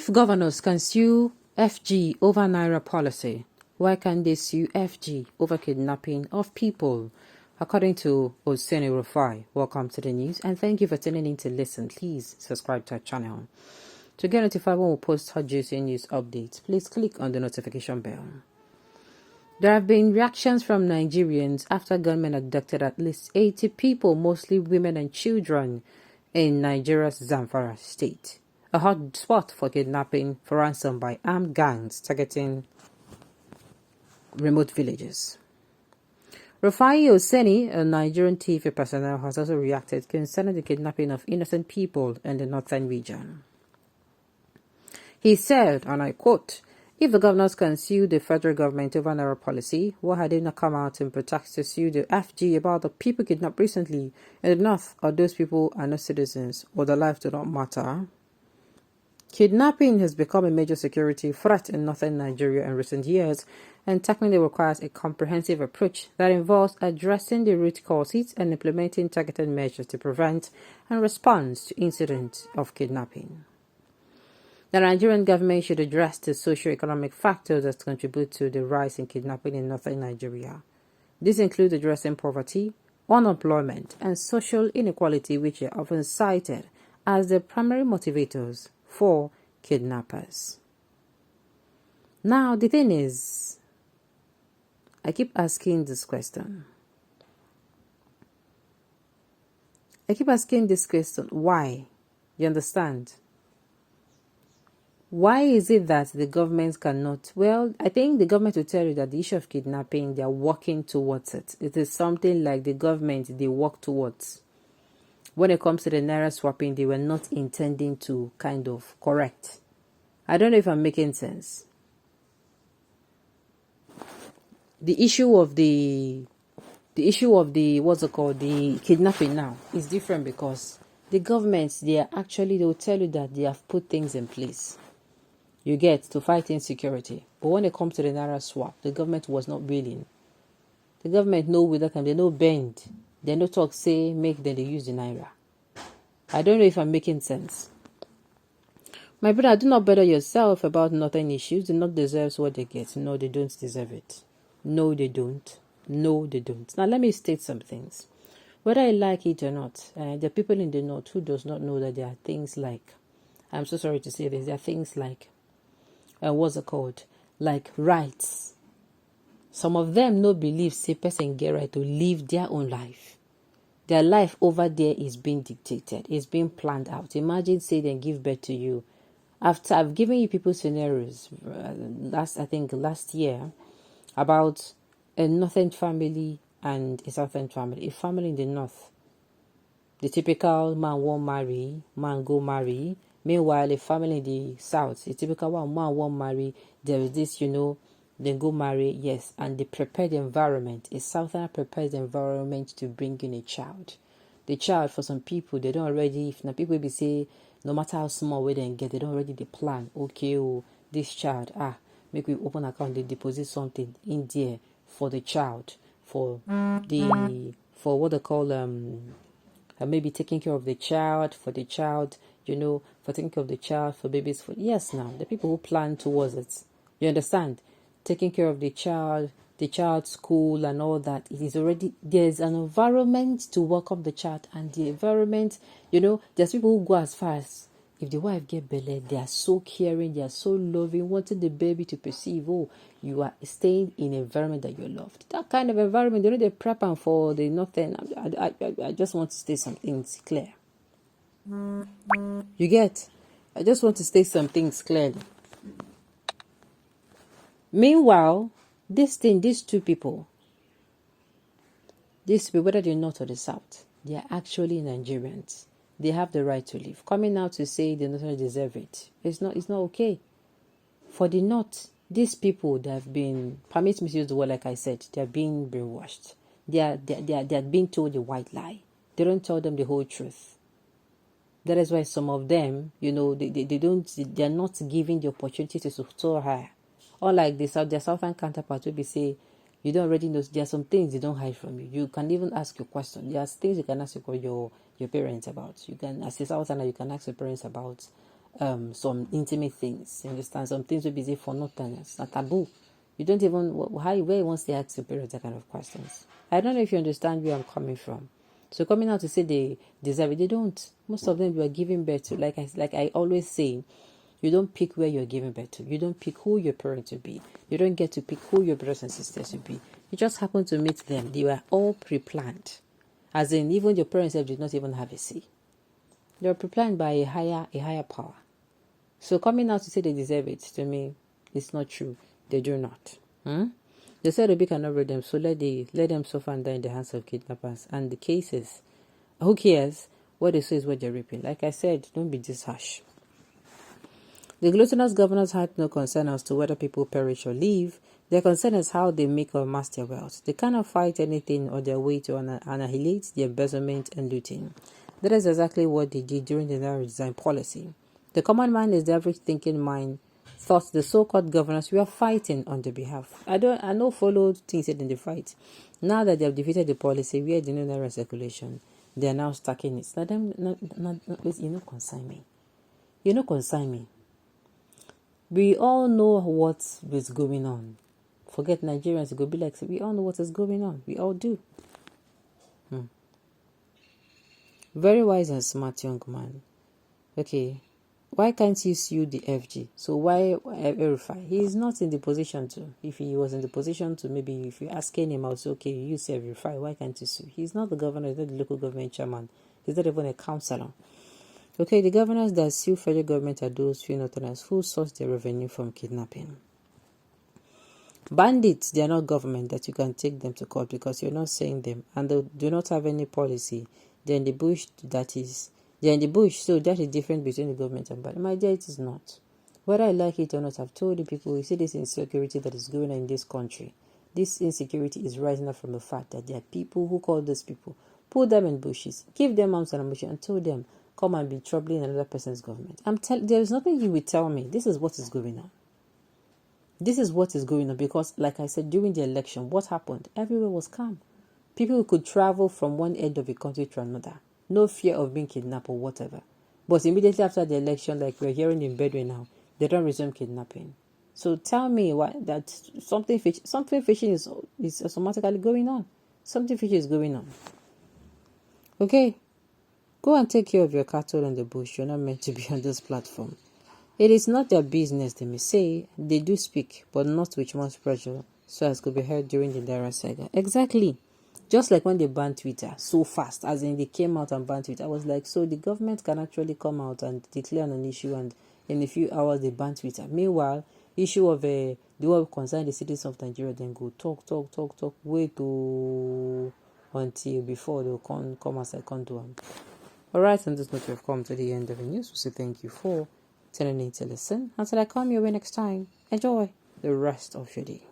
If governors can sue FG over Naira policy, why can't they sue FG over kidnapping of people? According to Hosseini Rufai, welcome to the news and thank you for tuning in to listen. Please subscribe to our channel. To get notified when we post hot juicy news updates, please click on the notification bell. There have been reactions from Nigerians after gunmen abducted at least 80 people, mostly women and children, in Nigeria's Zamfara state, a hot spot for kidnapping for ransom by armed gangs targeting remote villages. Rufai Hosseini, a Nigerian TV personnel, has also reacted concerning the kidnapping of innocent people in the northern region. He said, and I quote, "If the governors can sue the federal government over Naira policy, why had they not come out in protest to sue the FG about the people kidnapped recently in the north, or those people are not citizens, or their lives do not matter?" Kidnapping has become a major security threat in northern Nigeria in recent years and technically requires a comprehensive approach that involves addressing the root causes and implementing targeted measures to prevent and respond to incidents of kidnapping. The Nigerian government should address the socio-economic factors that contribute to the rise in kidnapping in northern Nigeria. This includes addressing poverty, unemployment, and social inequality, which are often cited as the primary motivators for kidnappers. Now, the thing is, I keep asking this question. Why? You understand? Why is it that the government cannot? Well, I think the government will tell you that the issue of kidnapping, they are working towards it. It is something like the government, they work towards. When it comes to the Naira swapping, they were not intending to kind of correct. I don't know if I'm making sense. The issue of the what's it called, the kidnapping now is different because the government, they will tell you that they have put things in place. You get to fight insecurity. But when it comes to the Naira swap, the government was not willing. The government know with that time, they no bend. They no talk, say, make them they use the Naira. I don't know if I'm making sense. My brother, do not bother yourself about nothing issues. Do not deserve what they get. No, they don't deserve it. No, they don't. No, they don't. Now, let me state some things. Whether I like it or not, there are people in the north who does not know that there are things like, I'm so sorry to say this, there are things like, what's it called? Like rights. Some of them no believe say person get right to live their own life. Their life over there is being dictated. It's being planned out. Imagine say they give birth to you. After I've given you people scenarios last year about a northern family and a southern family. A family in the north, the typical man won't marry, man go marry. Meanwhile, a family in the south, a typical one, man won't marry. There is this, then go marry, yes, and the prepared environment. A southerner prepares the environment to bring in a child. The child, for some people, they don't already, if now people be say, no matter how small we then get, they don't already the plan. Okay, this child, make we open account, they deposit something in there for the child, for what they call maybe taking care of the child, for the child, for taking care of the child, for babies, for yes, now the people who plan towards it, you understand, taking care of the child's school and all that. It is already, there's an environment to welcome the child, and the environment, there's people who go as far as, if the wife get belly, they are so caring, they are so loving, wanting the baby to perceive, you are staying in an environment that you loved. That kind of environment, they prep and for the nothing. I just want to state some things clear. You get? I just want to state some things clearly. Meanwhile, these two people, whether they're north or the south, they are actually Nigerians. They have the right to live. Coming out to say they don't deserve it, it's not okay. For the north, these people, they have been, permit me to use the word like I said, they are being brainwashed. They are being told the white lie. They don't tell them the whole truth. That is why some of them, they are not given the opportunity to soar higher. Unlike their southern counterparts will be say, you don't already know, there are some things they don't hide from you. You can even ask your question. There are things you can ask your parents about. You can, as a southerner, you can ask your parents about some intimate things. You understand? Some things will be for nothing. It's not taboo. You don't even where you want to ask your parents that kind of questions. I don't know if you understand where I'm coming from. So coming out to say they deserve it, they don't. Most of them you are giving birth to, like I always say, you don't pick where you're giving birth to. You don't pick who your parents will be. You don't get to pick who your brothers and sisters will be. You just happen to meet them. They were all pre-planned. As in, even your parents did not even have a say. They were pre-planned by a higher power. So coming out to say they deserve it, to me, it's not true. They do not. They said Obi cannot read them, so let them suffer and die in the hands of kidnappers. And the cases, who cares? What they say is what they're reaping. Like I said, don't be this harsh. The gluttonous governors had no concern as to whether people perish or live. Their concern is how they make or amass their wealth. They cannot fight anything on their way to annihilate the embezzlement and looting. That is exactly what they did during the Naira design policy. The common man is the average thinking mind thought the so-called governors were fighting on their behalf. I know followed things said in the fight. Now that they have defeated the policy where the no Naira circulation, they are now stacking it. Now them you know concern me. You know concern me. We all know what is going on. Forget Nigerians, go be like, we all know what is going on. We all do. Very wise and smart young man. Okay, why can't you sue the FG? So why verify? He is not in the position to. If he was in the position to, maybe if you're asking him, I'll say, okay, you say verify. Why can't you sue? He's not the governor, he's not the local government chairman. He's not even a councillor. Okay, the governors that sue federal government are those few northerners who source their revenue from kidnapping. Bandits, they are not government that you can take them to court because you're not saying them, and they do not have any policy. They're in the bush, they're in the bush, so that is different between the government and bandits. My dear, it is not. Whether I like it or not, I've told the people, you see this insecurity that is going on in this country. This insecurity is rising up from the fact that there are people who call those people, put them in bushes, give them arms and ammunition, and tell them, come and be troubling another person's government. There is nothing you will tell me. This is what is going on. This is what is going on because, like I said, during the election, what happened? Everywhere was calm. People could travel from one end of the country to another. No fear of being kidnapped or whatever. But immediately after the election, like we're hearing in Bedouin now, they don't resume kidnapping. So tell me why that something fishing is automatically going on. Something fishy is going on. Okay? Go and take care of your cattle in the bush. You're not meant to be on this platform. It is not their business, they may say. They do speak, but not with much pressure, so as could be heard during the Naira saga. Exactly. Just like when they banned Twitter so fast, as in they came out and banned Twitter. I was like, so the government can actually come out and declare an issue, and in a few hours they ban Twitter. Meanwhile, issue of the one concern the citizens of Nigeria, then go talk, wait until before they'll come as I come to them. Alright, on this note, we've come to the end of the news. We say thank you for tuning in to listen. Until I come your way next time, enjoy the rest of your day.